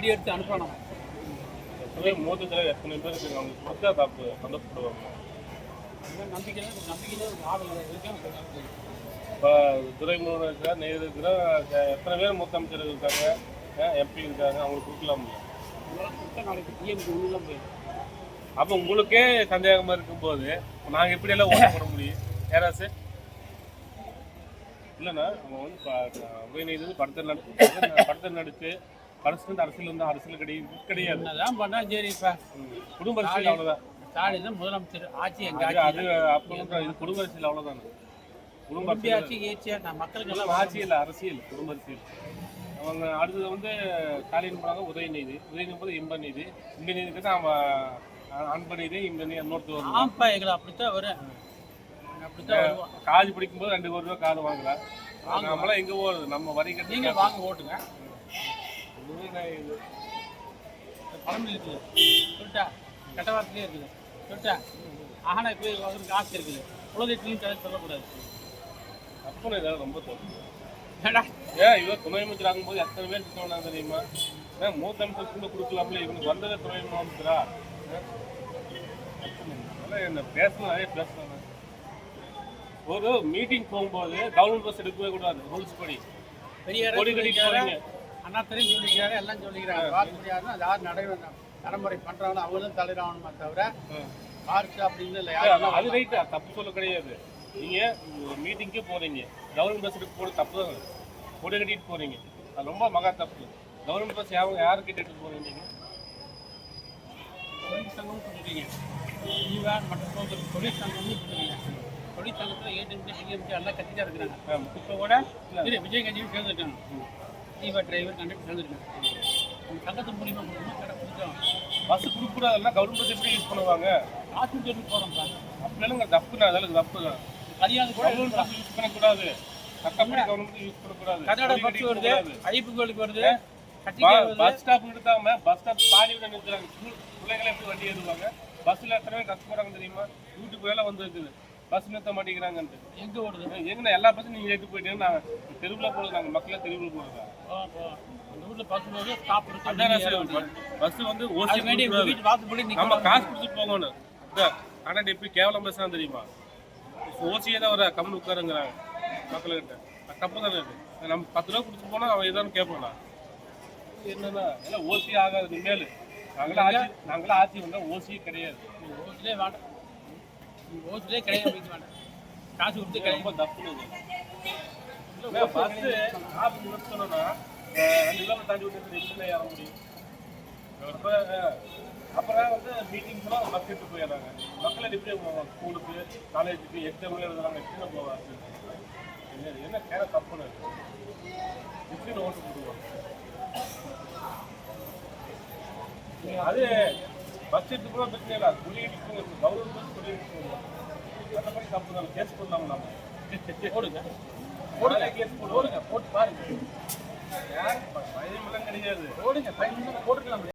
Video எடுத்து அனுப்பணும். மோதத்தில் எத்தனை பேர் இருக்காங்க, அவங்களுக்கு கொடுத்தா தப்பு சந்தோஷப்படுவாங்க. நம்பிக்கையில ஒரு ஆள் இருக்கேன். இப்போ துறைமுகம் இருக்கிறா, நெய்தல் இருக்கிறா, எத்தனை பேர் மூத்த அமைச்சர் இருக்காங்க, எம்பி இருக்காங்க, அவங்களுக்கு கொடுக்கலாம்ல. நாளைக்கு டிஎம்க்கு ஒன்றுலாம் போயிடும். அப்போ உங்களுக்கே சந்தேகமாக இருக்கும்போது நாங்கள் எப்படியெல்லாம் ஓட்ட போட முடியும்? யாராச்சு இல்லைண்ணா அவங்க வந்து உதயநிதி படத்தை நடித்து அரசியல் வந்து அரசியல் கிடையாது. என்னதான் பண்ணா சரி. இப்போ குடும்ப அரசியல் அவ்வளோதான். ஸ்டாலின் தான் முதலமைச்சர், ஆட்சி எங்க அது அப்போ இது குடும்ப அரசியல் அவ்வளோதானே. குடும்ப ஆட்சி ஏச்சியா நான் மக்களுக்கு எல்லாம் ஆட்சி இல்லை, அரசியல் குடும்ப அரசியல். அவங்க அடுத்தது வந்து ஸ்டாலின் போனாங்க உதயநிதி போது இன்பநீதி தான் அவன் அன்பநீதி இன்பநீதி இன்னொருத்தர். ஆம்பா எங்களை அப்படித்தான் வரும். காது பிடிக்கும்போது 2 கோடி ரூபா காது வாங்கலாம். நம்மளாம் எங்கே போகிறது? நம்ம வரி கட்டி நீங்கள் வாங்க ஓட்டுங்க. பழமொழி இருக்குது சொல்லிட்டா, கெட்ட வார்த்தையே இருக்குது சொல்லிட்டா. ஆனால் இப்போ அவருக்கு ஆசை இருக்குது. உலகத்தையும் தலை சொல்லக்கூடாது. அப்போ இதெல்லாம் ரொம்ப தோணும். ஏன் இவர் துணை அமைச்சர் ஆகும்போது எத்தனை பேர் திட்டம்னா தெரியுமா? மூத்த அமைச்சர் கொடுக்கலாம்ல, இவனுக்கு வந்ததை துணை அமைச்சரா என்ன பேசணும், நிறைய பேசணும். ஒரு மீட்டிங் போகும்போது கவர்மெண்ட் பஸ் எடுக்கவே கூடாது ரூல்ஸ் படி. பெரிய கொடி கட்டிட்டு போறீங்க, அண்ணா தெரியும் சொல்லிக்கிறாரு, எல்லாம் சொல்லிக்கிறாங்க. பார்க்க முடியாதுன்னா அது யார் நடைமுறை பண்றாங்களோ அவங்க தான் தலையிடணுமா தவிர பார்த்து அப்படின்னு இல்லை. யாரும் அது ரைட்டா, தப்பு சொல்ல கிடையாது. நீங்கள் மீட்டிங்கே போகிறீங்க, கவர்மெண்ட் பஸ் எடுக்க போகிறது தப்பு தான். கொடி கட்டிட்டு போகிறீங்க, அது ரொம்ப மகா தப்பு. கவர்மெண்ட் பஸ் யாருக்கிட்ட எடுத்து போகிறீங்க? நீங்கள் தொழிற்சங்கம்னு சொல்லிட்டீங்க, மற்ற தொழிற்சங்கம்னு சொல்லுவீங்க. தொழிற்சங்கத்தில் ஏடிஎம்கே டிஎம்கே எல்லாம் கட்சி தான் இருக்கிறாங்க. இப்போ கூட விஜய் கட்சியும் சேர்ந்துருக்காங்க. ஈவா டிரைவர் கண்டக்டர் சேர்ந்துருக்காங்க. சங்கத்து மூலியமாக கொடுக்கணும், கடை கொடுத்தோம். பஸ் கொடுக்கூடாதுன்னா கவர்மெண்ட் பஸ் எப்படி யூஸ் பண்ணுவாங்க? காசு சொல்லி போகிறோம்ப்பா. அப்படின்னா தப்புண்ணா, அதெல்லாம் தப்பு தான். கல்யாணம் கூட யூஸ் பண்ணக்கூடாது, சட்டப்படி கவர்மெண்ட் யூஸ் பண்ணக்கூடாது. கன்னட பஸ் வருது, ஐப்பு கோயிலுக்கு வருது, பஸ் ஸ்டாப் நிறுத்தாம பஸ் ஸ்டாப் பாடி விட நிறுத்துறாங்க. பிள்ளைங்களை எப்படி வண்டி ஏறுவாங்க? பஸ்ஸில் எத்தனை பேர் கஷ்டப்படுறாங்க தெரியுமா? யூடியூப் வேலை வந்து இருக்குது, பஸ் நிறுத்த மாட்டேங்கிறாங்கன்ட்டு. எங்கே ஓடுது? எங்கன்னா எல்லா பஸ்ஸும் நீங்கள் எடுத்து போயிட்டீங்கன்னா நாங்கள் தெருவில் போகிறது, நாங்கள் மக்களை தெருவில் போகிறதா? அந்த ஊரில் பஸ் போது ஸ்டாப் இருக்கு. பஸ் வந்து நம்ம காசு கொடுத்துட்டு போகணும். ஆனால் எப்படி கேவலம் பஸ் தான் தெரியுமா? ஓசியே தான் ஒரு கம்மி உட்காருங்கிறாங்க மக்கள்கிட்ட. தப்பு தானே இது. நம்ம 10 ரூபா கொடுத்துட்டு போனால் அவன் எதாவது கேட்போம்னா என்னன்னா எல்லாம் ஓசி ஆகாது. இனிமேல் நாங்களாம் ஆட்சி வந்தால் ஓசியே கிடையாது. ஓசிலே வேண்டாம், ஓசிலே கிடையாது, வேண்டாம். காசு கொடுத்து ரொம்ப தப்புன்னு பஸ்ஸு காசு நிறுத்தணும்னா 2 கிலோமீட்டர் தாண்டி விட்டு எப்படி ஏற முடியும்? அப்புறம் வந்து மீட்டிங்ஸ்லாம் பஸ் எடுத்து போயிடுறாங்க. மக்களை எப்படி போவாங்க? ஸ்கூலுக்கு, காலேஜுக்கு, எக்ஸாம் எழுதுறாங்க, எப்படி போவாங்க? என்ன கேர தப்புன்னு எப்படி ஓட்டு போடுவாங்க? அது பஸ் எடுத்து கூட பிரச்சனை இல்லை, சொல்லிட்டு கவர்மெண்ட் பஸ் சொல்லிட்டு போவோம். மற்றபடி தப்பு தான், கேஸ் போடலாம். நம்ம போடுங்க, கேஸ் போடுங்க, போட்டு பாருங்க. யார் பயமெல்லாம் கிடையாது, போடுங்க, பயமெல்லாம் போட்டுக்கலாம்.